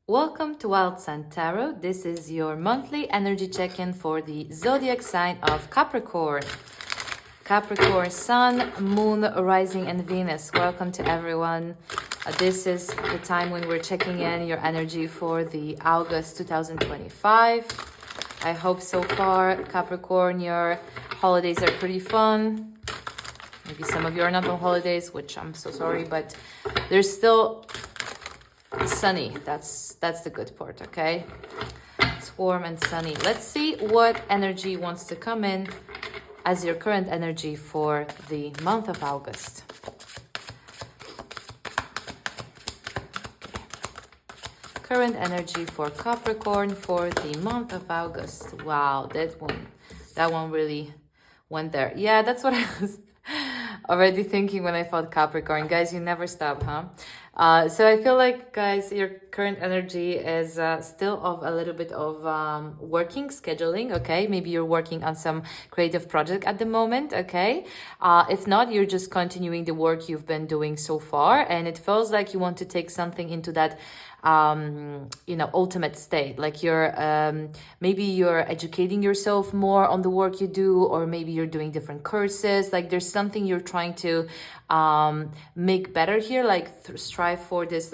Welcome to Wild Sun Tarot. This is your monthly energy check-in for the zodiac sign of Capricorn. Capricorn Sun, Moon, Rising, and Venus. Welcome to everyone. This is the time when we're checking in your energy for the August 2025. I hope so far, Capricorn, your holidays are pretty fun. Maybe some of you are not on holidays, which I'm so sorry, but there's still sunny. That's the good part, okay? It's warm and sunny. Let's see what energy wants to come in as your current energy for the month of August. Current energy for Capricorn for the month of August. Wow, that one really went there. Yeah, that's what I was already thinking when I thought Capricorn. Guys, you never stop, huh? So I feel like, guys, your current energy is still of a little bit of working, scheduling, okay? Maybe you're working on some creative project at the moment, okay? If not, you're just continuing the work you've been doing so far, and it feels like you want to take something into that ultimate state. Like maybe you're educating yourself more on the work you do, or maybe you're doing different courses. Like there's something you're trying to make better here, like strive for this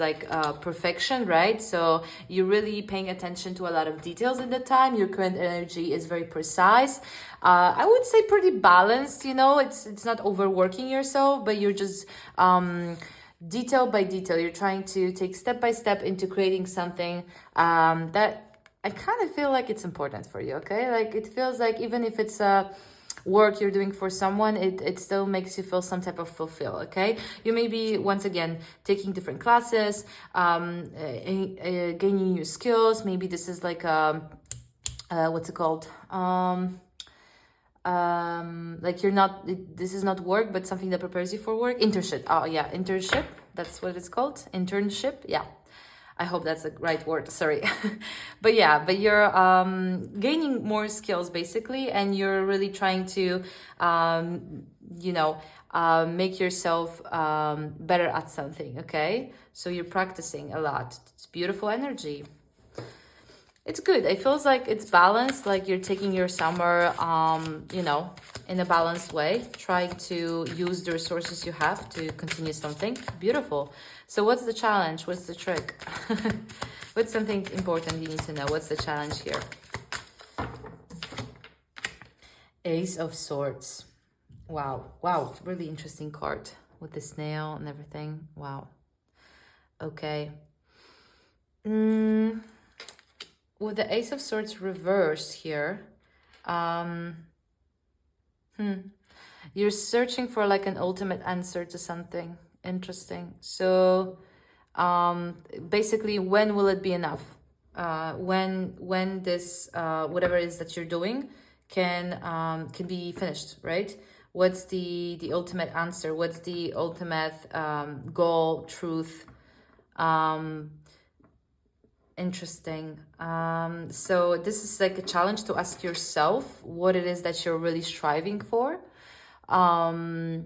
perfection, right? So you're really paying attention to a lot of details in the time. Your current energy is very precise. I would say pretty balanced, it's not overworking yourself, but you're just detail by detail, you're trying to take step by step into creating something that I kind of feel like it's important for you, okay? Like it feels like even if it's work you're doing for someone, it still makes you feel some type of fulfill, okay? You may be, once again, taking different classes, gaining new skills. Maybe this is like what's it called? Like this is not work, but something that prepares you for work. Internship. Oh yeah, internship, that's what it's called. Internship. Yeah, I hope that's the right word, sorry. But you're gaining more skills basically, and you're really trying to make yourself better at something, okay? So you're practicing a lot. It's beautiful energy. It's good. It feels like it's balanced, like you're taking your summer, in a balanced way, trying to use the resources you have to continue something. Beautiful. So what's the challenge? What's the trick? What's something important you need to know? What's the challenge here? Ace of Swords. Wow. Really interesting card with the snail and everything. Wow. Okay. With the Ace of Swords reversed here, you're searching for like an ultimate answer to something interesting. So basically, when will it be enough? When this whatever it is that you're doing can be finished, right? What's the ultimate answer? What's the ultimate goal, truth? Interesting. So this is like a challenge to ask yourself what it is that you're really striving for. For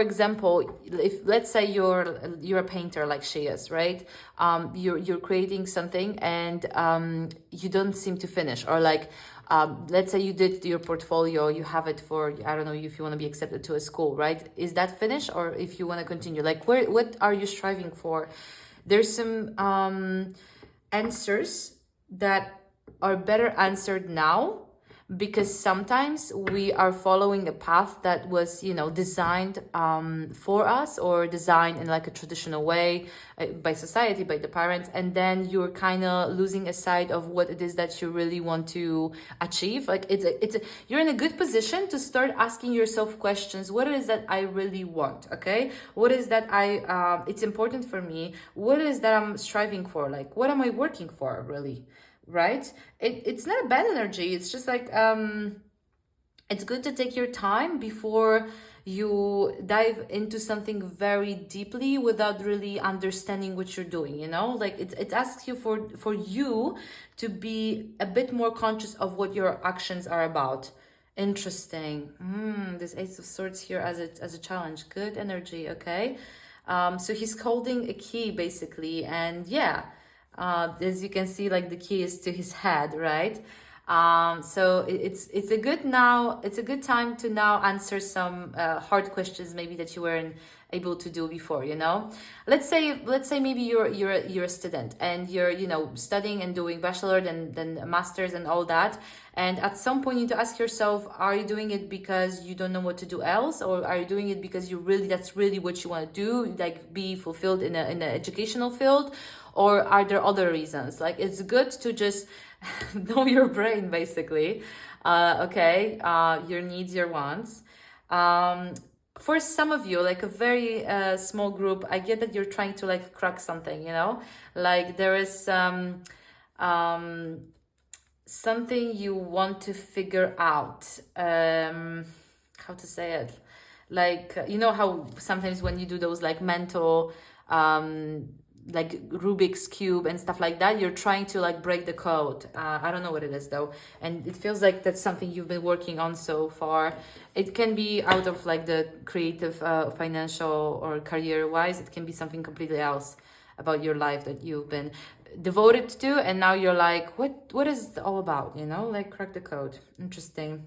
example, if let's say you're a painter like she is, right? You're creating something and you don't seem to finish, or like let's say you did your portfolio, you have it for, I don't know, if you want to be accepted to a school, right? Is that finished, or if you want to continue, like what are you striving for? There's some answers that are better answered now, because sometimes we are following a path that was, designed for us, or designed in like a traditional way by society, by the parents, and then you're kind of losing a sight of what it is that you really want to achieve. Like you're in a good position to start asking yourself questions. What is that I really want? Okay, what is that it's important for me? What is that I'm striving for? Like, what am I working for really? Right? It's not a bad energy. It's just like it's good to take your time before you dive into something very deeply without really understanding what you're doing, like it asks you for you to be a bit more conscious of what your actions are about. Interesting. This Ace of Swords here as a challenge. Good energy. Okay. So he's holding a key basically, and yeah, as you can see, like the key is to his head, right? So it's a good now. It's a good time to now answer some hard questions maybe that you weren't able to do before. You know, let's say maybe you're a student and you're studying and doing bachelor, then a master's and all that. And at some point you need to ask yourself, are you doing it because you don't know what to do else, or are you doing it because that's really what you want to do, like be fulfilled in an educational field, or are there other reasons? Like, it's good to just know your brain basically. Okay, your needs, your wants. For some of you, like a very small group, I get that you're trying to like crack something, like there is something you want to figure out. How to say it? Like, how sometimes when you do those like mental like Rubik's cube and stuff like that, you're trying to like break the code. I don't know what it is though, and it feels like that's something you've been working on so far. It can be out of like the creative, financial, or career wise. It can be something completely else about your life that you've been devoted to, and now you're like, what is it all about? Like, crack the code. Interesting.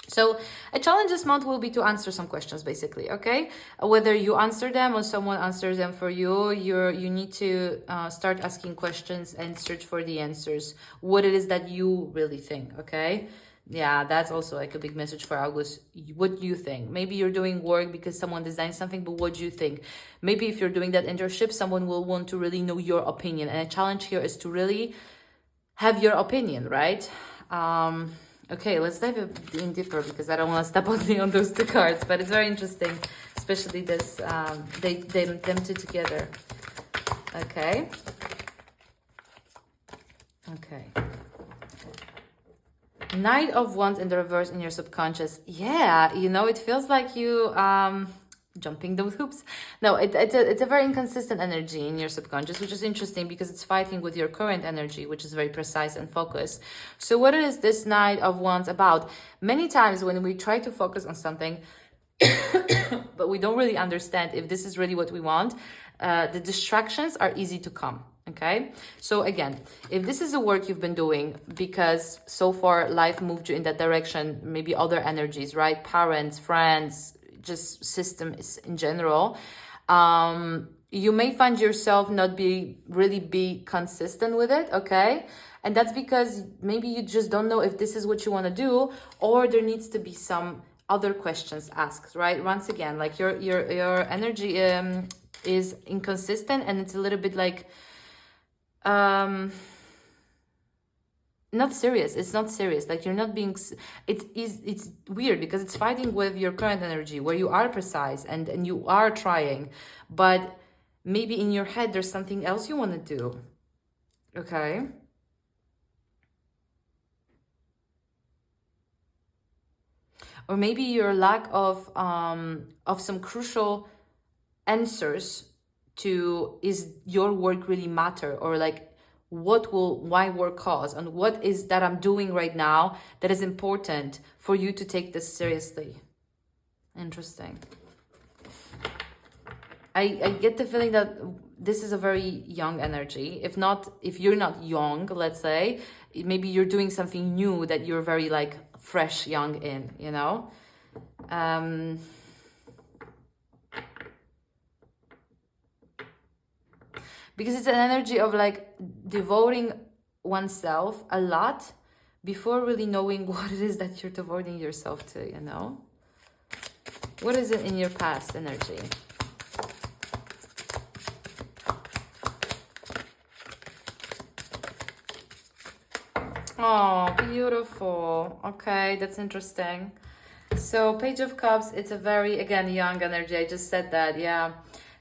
So a challenge this month will be to answer some questions basically, okay? Whether you answer them or someone answers them for you, you need to start asking questions and search for the answers, what it is that you really think, okay? Yeah, that's also like a big message for August. What do you think? Maybe you're doing work because someone designed something, but what do you think? Maybe if you're doing that internship, someone will want to really know your opinion, and a challenge here is to really have your opinion, right? Okay, let's dive in deeper because I don't want to step only on those two cards, but it's very interesting, especially this, them two together. Okay. Okay. Knight of Wands in the reverse in your subconscious. Yeah, it feels like you jumping those hoops. No, it's a very inconsistent energy in your subconscious, which is interesting because it's fighting with your current energy, which is very precise and focused. So what is this Knight of Wands about? Many times when we try to focus on something, but we don't really understand if this is really what we want, the distractions are easy to come. Okay, so again, if this is the work you've been doing because so far life moved you in that direction, maybe other energies, right? Parents, friends, just systems in general, you may find yourself not be consistent with it, okay? And that's because maybe you just don't know if this is what you want to do, or there needs to be some other questions asked, right? Once again, like your energy is inconsistent, and it's a little bit like not serious. It's not serious. Like, you're not being, it's weird because it's fighting with your current energy where you are precise and you are trying, but maybe in your head there's something else you want to do. Okay. Or maybe your lack of some crucial answers to, is your work really matter, or like what will my work cause, and what is that I'm doing right now that is important for you to take this seriously. Interesting. I get the feeling that this is a very young energy. If you're not young, let's say, maybe you're doing something new that you're very like fresh, young in, because it's an energy of like devoting oneself a lot before really knowing what it is that you're devoting yourself to, What is it in your past energy? Oh, beautiful. Okay, that's interesting. So Page of Cups, it's a very, again, young energy. I just said that, yeah.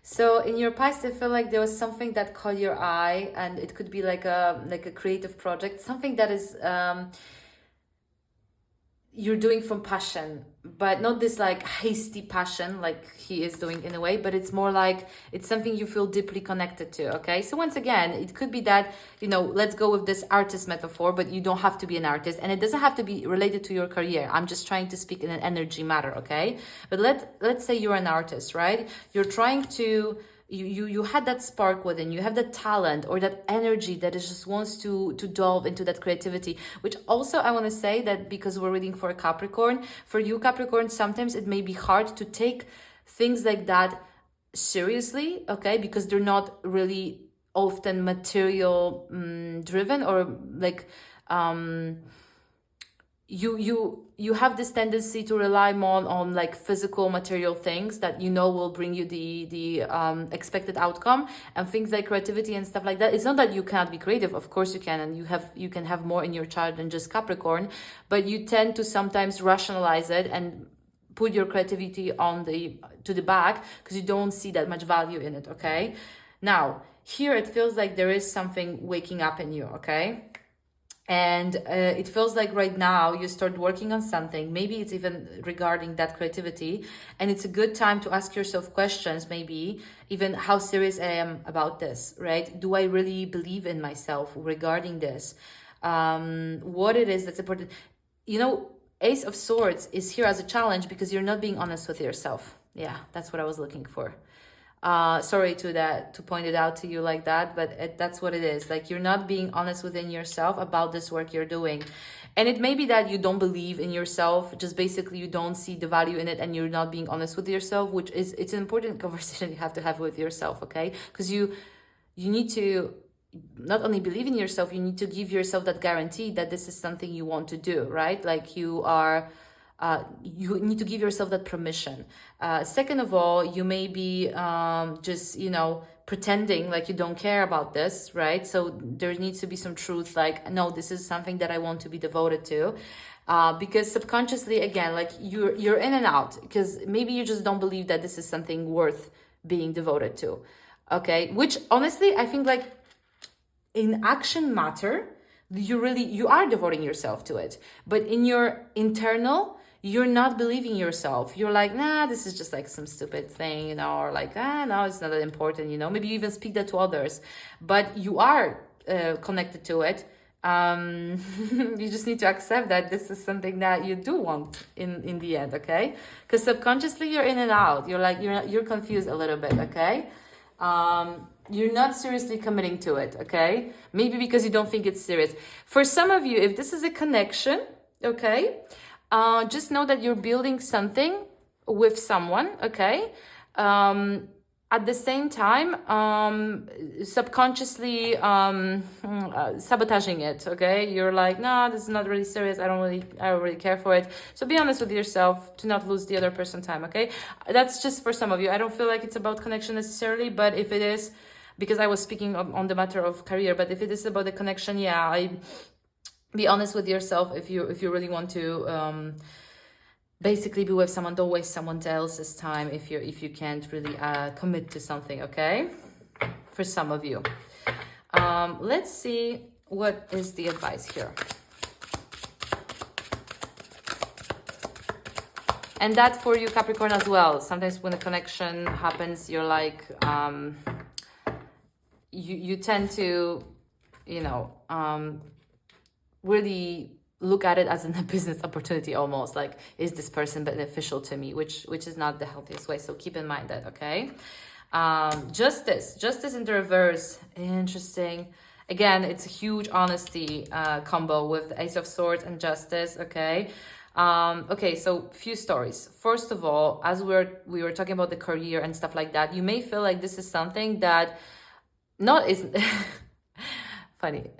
So in your past, I feel like there was something that caught your eye, and it could be like a creative project, something that is you're doing from passion, but not this like hasty passion like he is doing in a way, but it's more like it's something you feel deeply connected to. Okay, so once again, it could be that, you know, let's go with this artist metaphor, but you don't have to be an artist, and it doesn't have to be related to your career. I'm just trying to speak in an energy matter. Okay, but let's say you're an artist, right? You're trying to, you had that spark within you, have that talent or that energy that is just wants to delve into that creativity. Which also I want to say that, because we're reading for a Capricorn, for you Capricorn, sometimes it may be hard to take things like that seriously, okay, because they're not really often material driven, or like you have this tendency to rely more on like physical material things that you know will bring you the expected outcome, and things like creativity and stuff like that. It's not that you cannot be creative, of course you can, and you can have more in your chart than just Capricorn, but you tend to sometimes rationalize it and put your creativity on to the back because you don't see that much value in it. Okay, now here it feels like there is something waking up in you. Okay, and it feels like right now you start working on something, maybe it's even regarding that creativity, and it's a good time to ask yourself questions, maybe even how serious I am about this, right? Do I really believe in myself regarding this? What it is that's important. You know, Ace of Swords is here as a challenge because you're not being honest with yourself. Yeah, that's what I was looking for. Sorry to point it out to you like that, but that's what it is. Like, you're not being honest within yourself about this work you're doing. And it may be that you don't believe in yourself, just basically you don't see the value in it, and you're not being honest with yourself, which is, it's an important conversation you have to have with yourself, okay? Because you need to not only believe in yourself, you need to give yourself that guarantee that this is something you want to do, right? Like, you need to give yourself that permission. Second of all, you may be just, pretending like you don't care about this, right? So there needs to be some truth, like, no, this is something that I want to be devoted to. Because subconsciously, again, like you're in and out, because maybe you just don't believe that this is something worth being devoted to. Okay, which honestly, I think, like, in action matter, you are devoting yourself to it, but in your internal, you're not believing yourself. You're like, nah, this is just like some stupid thing, or like, no, it's not that important, maybe you even speak that to others, but you are connected to it. You just need to accept that this is something that you do want in the end, okay? Because subconsciously you're in and out. You're like, you're confused a little bit, okay? You're not seriously committing to it, okay? Maybe because you don't think it's serious. For some of you, if this is a connection, okay, just know that you're building something with someone, okay? At the same time, subconsciously sabotaging it, okay? You're like, no, this is not really serious. I don't really care for it. So be honest with yourself to not lose the other person's time, okay? That's just for some of you. I don't feel like it's about connection necessarily, but if it is, because I was speaking on the matter of career, but if it is about the connection, yeah, be honest with yourself if you really want to basically be with someone. Don't waste someone else's time if you can't really commit to something, okay? For some of you. Let's see what is the advice here. And that for you, Capricorn, as well. Sometimes when a connection happens, you're like, you tend to, really look at it as a business opportunity almost, like, is this person beneficial to me, which is not the healthiest way. So keep in mind that, okay? Justice in the reverse, interesting. Again, it's a huge honesty combo with the Ace of Swords and Justice, okay? Okay, so few stories. First of all, as we were talking about the career and stuff like that, you may feel like this is something that is funny.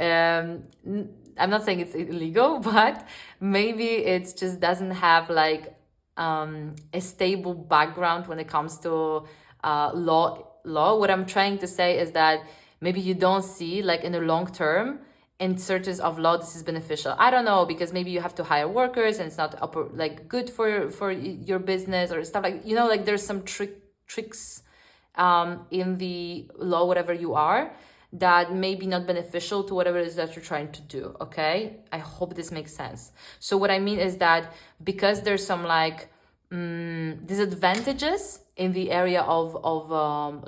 I'm not saying it's illegal, but maybe it just doesn't have like a stable background when it comes to law. What I'm trying to say is that maybe you don't see, like, in the long term, in searches of law, this is beneficial. I don't know, because maybe you have to hire workers and it's not good for your business or stuff like, like there's some tricks in the law, whatever you are, that may be not beneficial to whatever it is that you're trying to do, okay? I hope this makes sense. So what I mean is that because there's some like disadvantages in the area of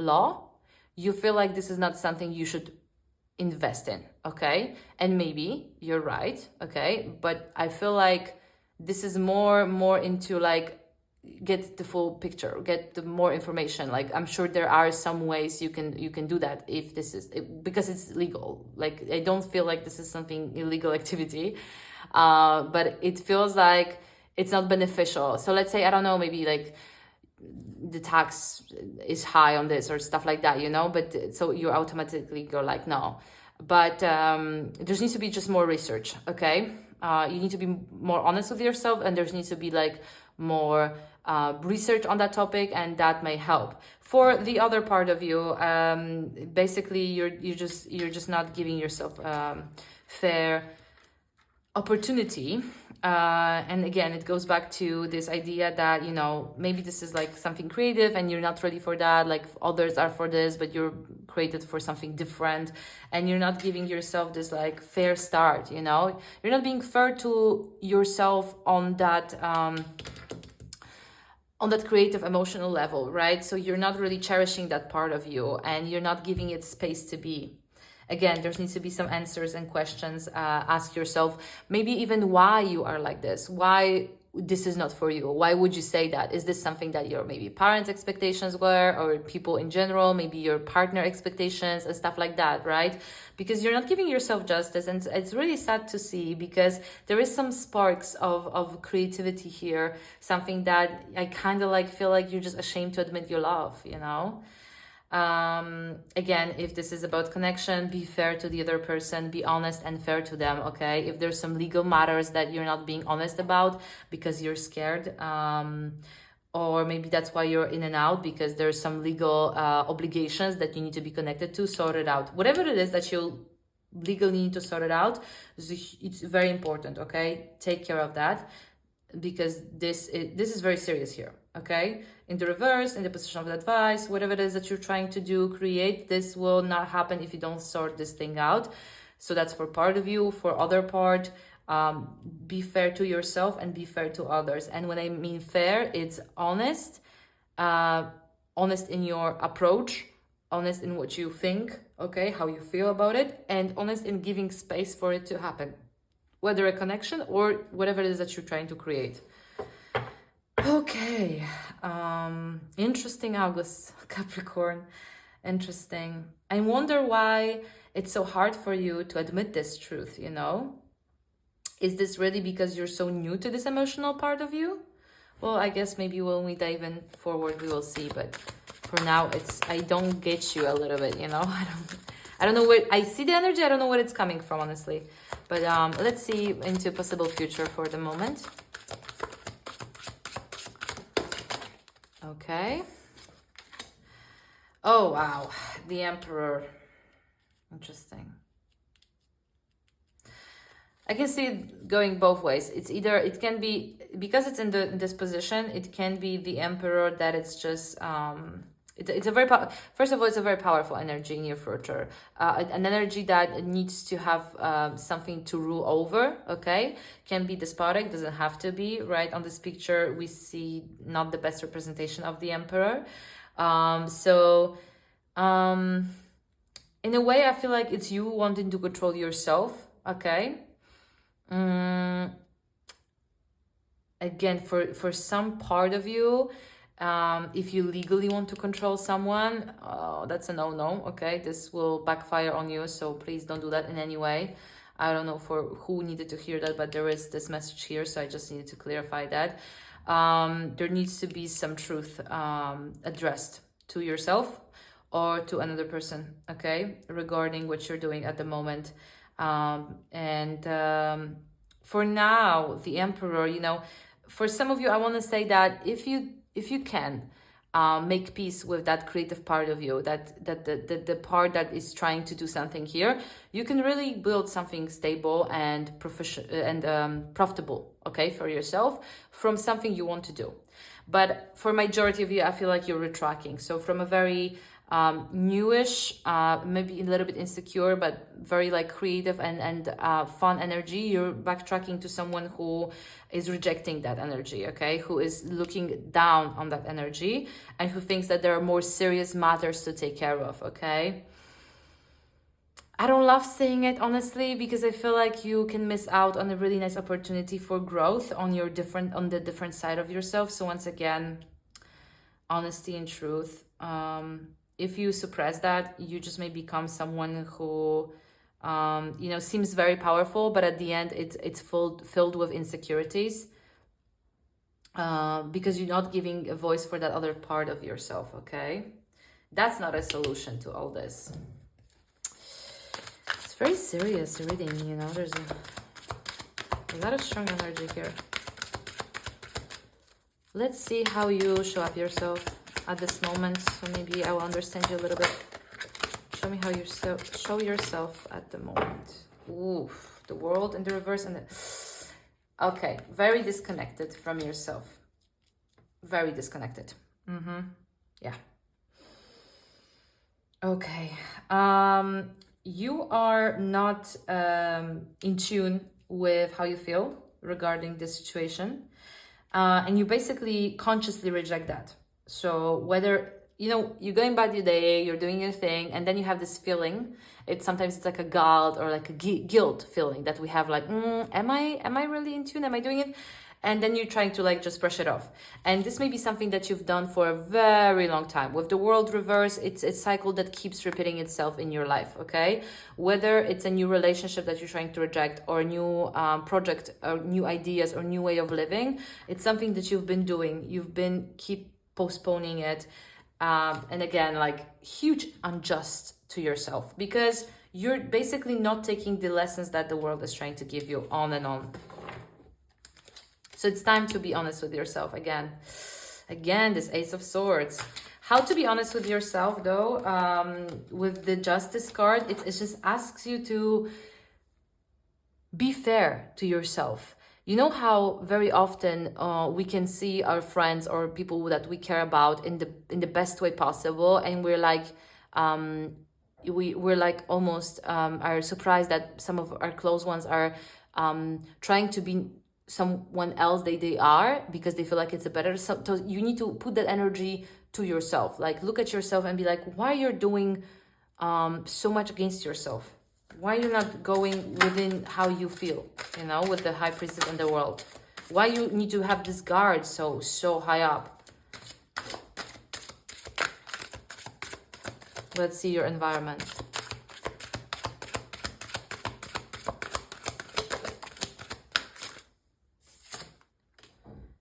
law, you feel like this is not something you should invest in, okay? And maybe you're right, okay? But I feel like this is more into like get the full picture, get the more information. Like I'm sure there are some ways you can do that if this is because it's legal. Like I don't feel like this is something illegal activity, but it feels like it's not beneficial. So let's say, I don't know, maybe like the tax is high on this or stuff like that, you know, but so you automatically go like no. But there needs to be just more research, okay? You need to be more honest with yourself, and there needs to be like more research on that topic, and that may help. For the other part of you, basically you're just not giving yourself fair opportunity. And again, it goes back to this idea that, you know, maybe this is like something creative and you're not ready for that, like others are for this, but you're created for something different, and you're not giving yourself this like fair start, you know, you're not being fair to yourself on that creative emotional level, right? So you're not really cherishing that part of you, and you're not giving it space to be. Again, there needs to be some answers and questions. Ask yourself maybe even why you are like this, why this is not for you. Why would you say that? Is this something that your maybe parents' expectations were, or people in general, maybe your partner expectations and stuff like that, right? Because you're not giving yourself justice, and it's really sad to see, because there is some sparks of creativity here, something that I kind of like feel like you're just ashamed to admit you love, you know? Again, if this is about connection, be fair to the other person, be honest and fair to them, okay? If there's some legal matters that you're not being honest about because you're scared, or maybe that's why you're in and out, because there's some legal obligations that you need to be connected to, sort it out. Whatever it is that you legally need to sort it out, it's very important, okay? Take care of that, because this is very serious here, okay? In the reverse, in the position of advice, whatever it is that you're trying to do, create, this will not happen if you don't sort this thing out. So that's for part of you. For other part, be fair to yourself and be fair to others. And when I mean fair, it's honest, honest in your approach, honest in what you think, okay, how you feel about it, and honest in giving space for it to happen, whether a connection or whatever it is that you're trying to create. Okay, interesting, August, Capricorn, interesting. I wonder why it's so hard for you to admit this truth, you know? Is this really because you're so new to this emotional part of you? Well, I guess maybe when we dive in forward, we will see, but for now, I don't get you a little bit, you know? I don't know where, I see the energy, I don't know where it's coming from, honestly. But let's see into possible future for the moment. Okay. Oh, wow. The Emperor. Interesting. I can see it going both ways. It's either, it can be, because it's in this position, it can be the Emperor that it's just, it's a very, first of all, it's a very powerful energy in your future. An energy that needs to have something to rule over, okay? Can be despotic, doesn't have to be, right? On this picture, we see not the best representation of the Emperor. In a way, I feel like it's you wanting to control yourself, okay? Again, for some part of you, if you legally want to control someone, that's a no-no, okay? This will backfire on you, so please don't do that in any way. I don't know for who needed to hear that, but there is this message here, so I just needed to clarify that. There needs to be some truth addressed to yourself or to another person, okay? Regarding what you're doing at the moment. For now, the Emperor, you know, for some of you, I want to say that if you can make peace with that creative part of you, that the part that is trying to do something here, you can really build something stable and profitable, okay, for yourself from something you want to do. But for majority of you, I feel like you're retracting. So from a very newish, maybe a little bit insecure, but very like creative and fun energy. You're backtracking to someone who is rejecting that energy, okay? Who is looking down on that energy and who thinks that there are more serious matters to take care of, okay? I don't love saying it, honestly, because I feel like you can miss out on a really nice opportunity for growth on the different side of yourself. So once again, honesty and truth. If you suppress that, you just may become someone who, seems very powerful, but at the end, it's filled with insecurities, because you're not giving a voice for that other part of yourself. Okay, that's not a solution to all this. It's very serious reading. There's a lot of strong energy here. Let's see how you show up yourself at this moment. So maybe I will understand you a little bit. Show me how you show yourself at the moment. Ooh, the world in the reverse and okay, very disconnected from yourself. Very disconnected. Yeah. Okay. You are not in tune with how you feel regarding this situation. And you basically consciously reject that. So whether, you're going about your day, you're doing your thing, and then you have this feeling, sometimes it's like a guilt or like a guilt feeling that we have, like, am I really in tune? Am I doing it? And then you're trying to like just brush it off. And this may be something that you've done for a very long time. With the world reverse, it's a cycle that keeps repeating itself in your life, okay? Whether it's a new relationship that you're trying to reject, or a new project, or new ideas, or new way of living, it's something that you've been doing. You've been keep postponing it. And again, like huge unjust to yourself, because you're basically not taking the lessons that the world is trying to give you on and on. So it's time to be honest with yourself again. Again, this Ace of Swords. How to be honest with yourself, though, with the Justice card, it just asks you to be fair to yourself. You know how very often we can see our friends or people that we care about in the best way possible, and we're like, we're like almost are surprised that some of our close ones are trying to be someone else they are, because they feel like it's a better. So you need to put that energy to yourself. Like, look at yourself and be like, why you're doing so much against yourself? Why you're not going within how you feel, with the High Priestess in the world? Why you need to have this guard so high up? Let's see your environment.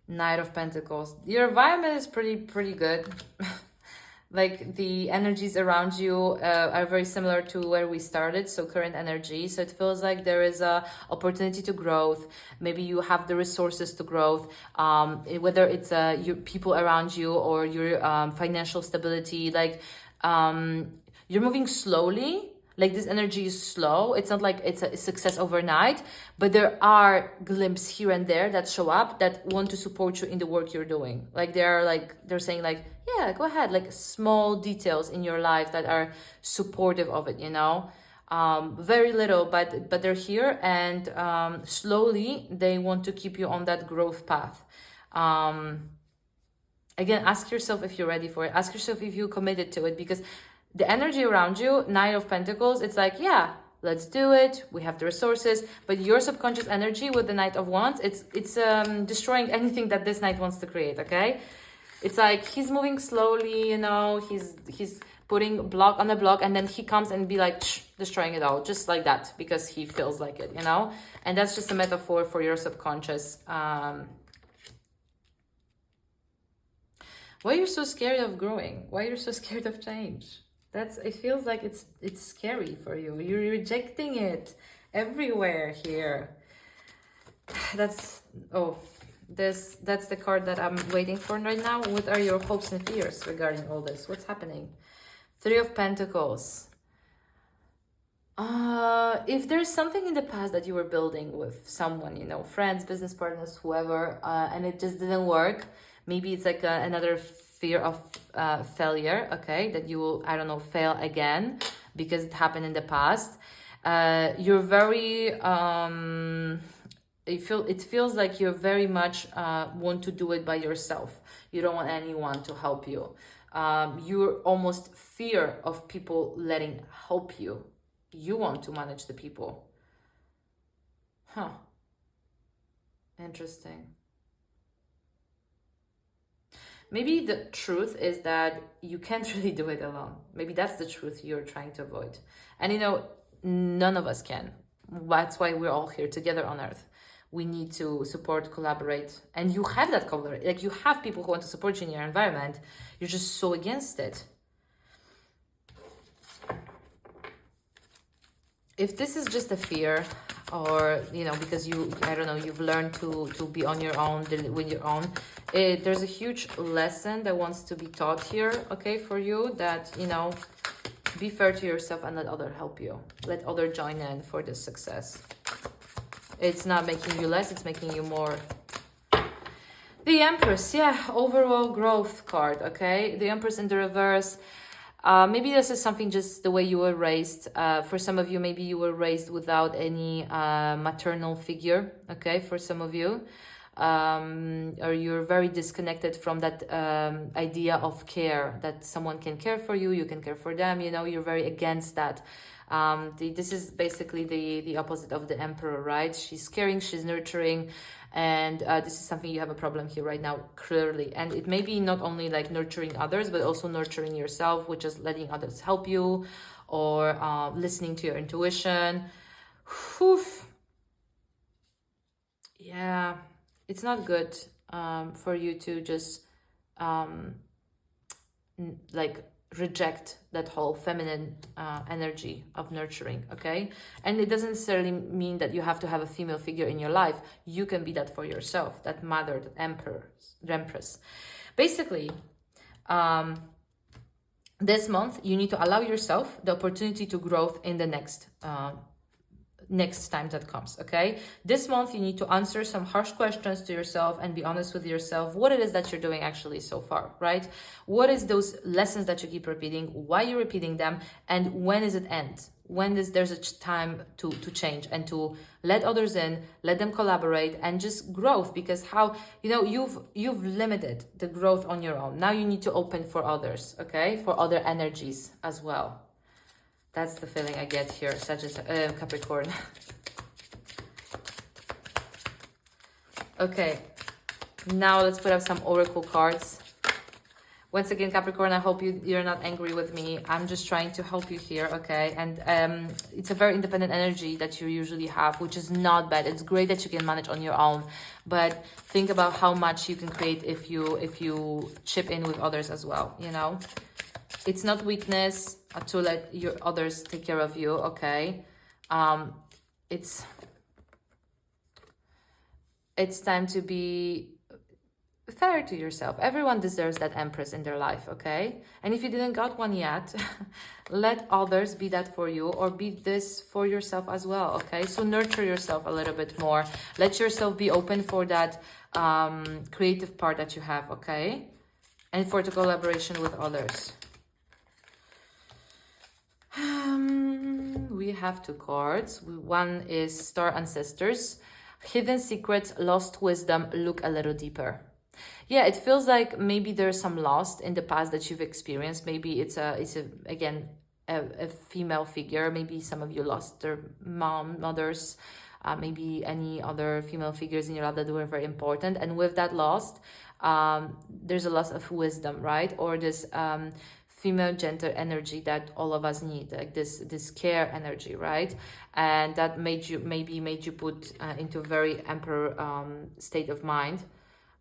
Knight of Pentacles. Your environment is pretty good. Like the energies around you are very similar to where we started, so current energy. So it feels like there is a opportunity to growth. Maybe you have the resources to growth, whether it's your people around you or your financial stability. Like you're moving slowly. Like this energy is slow. It's not like it's a success overnight, but there are glimpses here and there that show up that want to support you in the work you're doing. Like they're saying like, yeah, go ahead. Like small details in your life that are supportive of it, very little, but they're here, and slowly they want to keep you on that growth path. Again, ask yourself if you're ready for it. Ask yourself if you committed to it, because the energy around you, Nine of Pentacles, it's like, yeah, let's do it. We have the resources. But your subconscious energy with the Knight of Wands, it's destroying anything that this Knight wants to create, okay? It's like he's moving slowly, he's putting block on a block, and then he comes and be like, destroying it all, just like that, because he feels like it, And that's just a metaphor for your subconscious. Why are you so scared of growing? Why are you so scared of change? It feels like it's scary for you. You're rejecting it everywhere here. That's the card that I'm waiting for right now. What are your hopes and fears regarding all this? What's happening? Three of Pentacles. If there's something in the past that you were building with someone, friends, business partners, whoever, and it just didn't work, maybe it's like another fear of failure, okay, that you will, I don't know, fail again because it happened in the past. You're very it feels like you're very much want to do it by yourself. You don't want anyone to help you. You're almost fear of people letting help you. You want to manage the people. Huh. Interesting. Maybe the truth is that you can't really do it alone. Maybe that's the truth you're trying to avoid. And you know, none of us can. That's why we're all here together on earth. We need to support, collaborate. And you have that collaborate. Like, you have people who want to support you in your environment. You're just so against it. If this is just a fear, or you know, because you, I don't know, you've learned to be on your own, with your own, there's a huge lesson that wants to be taught here, okay, for you, that, you know, be fair to yourself and let other help you. Let other join in for this success. It's not making you less, it's making you more. The Empress, yeah, overall growth card, okay? The Empress in the reverse. Maybe this is something just the way you were raised. For some of you, maybe you were raised without any maternal figure, okay, for some of you. Or you're very disconnected from that idea of care, that someone can care for you, you can care for them, you know, you're very against that. This is basically the opposite of the Emperor, right? She's caring, she's nurturing, and this is something you have a problem here right now, clearly. And it may be not only like nurturing others, but also nurturing yourself, which is letting others help you, or listening to your intuition. Whew. Yeah, it's not good for you to just like reject that whole feminine energy of nurturing, okay? And it doesn't necessarily mean that you have to have a female figure in your life. You can be that for yourself, that mother, that empress. Basically, this month, you need to allow yourself the opportunity to growth in the next time that comes, okay? This month, you need to answer some harsh questions to yourself and be honest with yourself what it is that you're doing actually so far, right? What is those lessons that you keep repeating, why you're repeating them, and when is it end? When is there's a time to change and to let others in, let them collaborate, and just growth, because how, you know, you've limited the growth on your own. Now you need to open for others, okay? For other energies as well. That's the feeling I get here, Capricorn. Okay, now let's put up some oracle cards. Once again, Capricorn, I hope you're not angry with me. I'm just trying to help you here, okay? And it's a very independent energy that you usually have, which is not bad. It's great that you can manage on your own, but think about how much you can create if you chip in with others as well, you know? It's not weakness to let your others take care of you, okay? It's time to be fair to yourself. Everyone deserves that empress in their life, okay? And if you didn't got one yet, let others be that for you, or be this for yourself as well, okay? So nurture yourself a little bit more. Let yourself be open for that creative part that you have, okay? And for the collaboration with others. We have two cards. One is Star Ancestors. Hidden secrets, lost wisdom, look a little deeper. Yeah, it feels like maybe there's some lost in the past that you've experienced. Maybe it's a female figure. Maybe some of you lost their mothers, maybe any other female figures in your life that were very important. And with that lost, there's a loss of wisdom, right? Or this female gender energy that all of us need, like this care energy, right? And that made you put into a very emperor state of mind.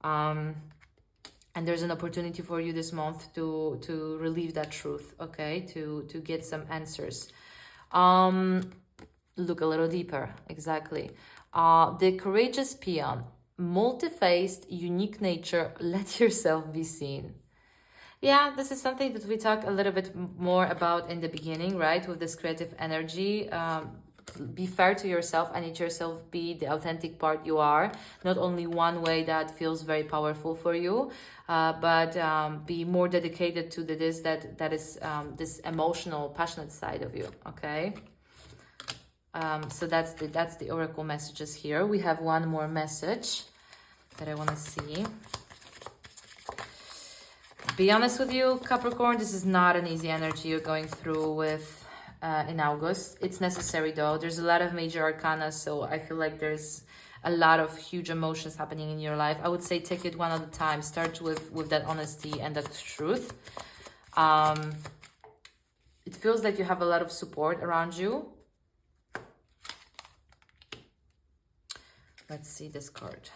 And there's an opportunity for you this month to relieve that truth, okay? To get some answers. Look a little deeper, exactly. The courageous peon, multi-faced, unique nature, let yourself be seen. Yeah, this is something that we talk a little bit more about in the beginning, right? With this creative energy. be fair to yourself and let yourself be the authentic part you are. Not only one way that feels very powerful for you, but be more dedicated to this this emotional, passionate side of you. Okay. So that's the oracle messages here. We have one more message that I want to see. Be honest with you, Capricorn, this is not an easy energy you're going through with in August. It's necessary though. There's a lot of major arcana, so I feel like there's a lot of huge emotions happening in your life. I would say take it one at a time. Start with that honesty and that truth. It feels like you have a lot of support around you. Let's see this card.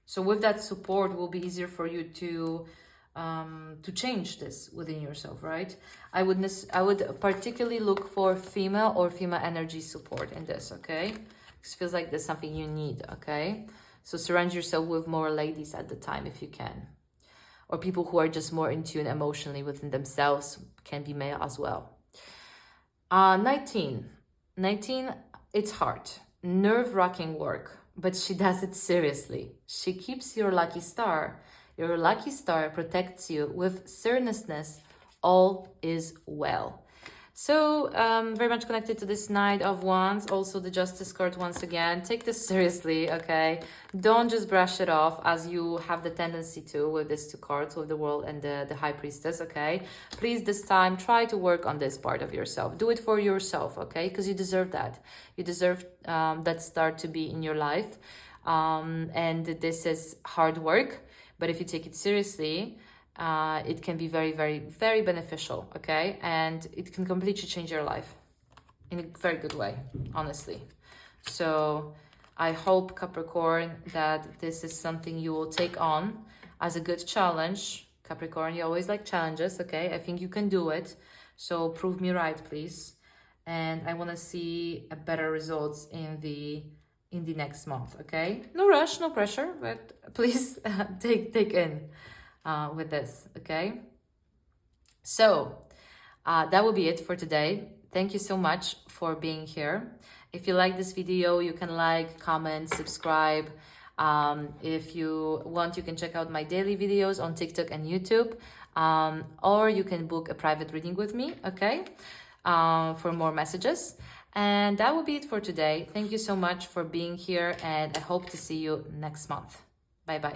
So with that support, it will be easier for you to change this within yourself, right? I would particularly look for female or female energy support in this, okay? It feels like there's something you need, okay? So surround yourself with more ladies at the time if you can. Or people who are just more in tune emotionally within themselves, can be male as well. 19, it's hard. Nerve-wracking work, but she does it seriously. She keeps your lucky star. Your lucky star protects you with earnestness. All is well. So very much connected to this Knight of Wands. Also the Justice card once again. Take this seriously, okay? Don't just brush it off as you have the tendency to with these two cards, with the World and the High Priestess, okay? Please this time try to work on this part of yourself. Do it for yourself, okay? Because you deserve that. You deserve that star to be in your life. And this is hard work. But if you take it seriously, it can be very, very, very beneficial, okay? And it can completely change your life in a very good way, honestly. So I hope, Capricorn, that this is something you will take on as a good challenge. Capricorn, you always like challenges, okay? I think you can do it. So prove me right, please. And I want to see a better results in the next month, okay? No rush, no pressure, but please take in with this, okay? So that will be it for today. Thank you so much for being here. If you like this video, you can like, comment, subscribe. If you want, you can check out my daily videos on TikTok and YouTube, or you can book a private reading with me, okay? For more messages. And that will be it for today. Thank you so much for being here, and I hope to see you next month. Bye-bye.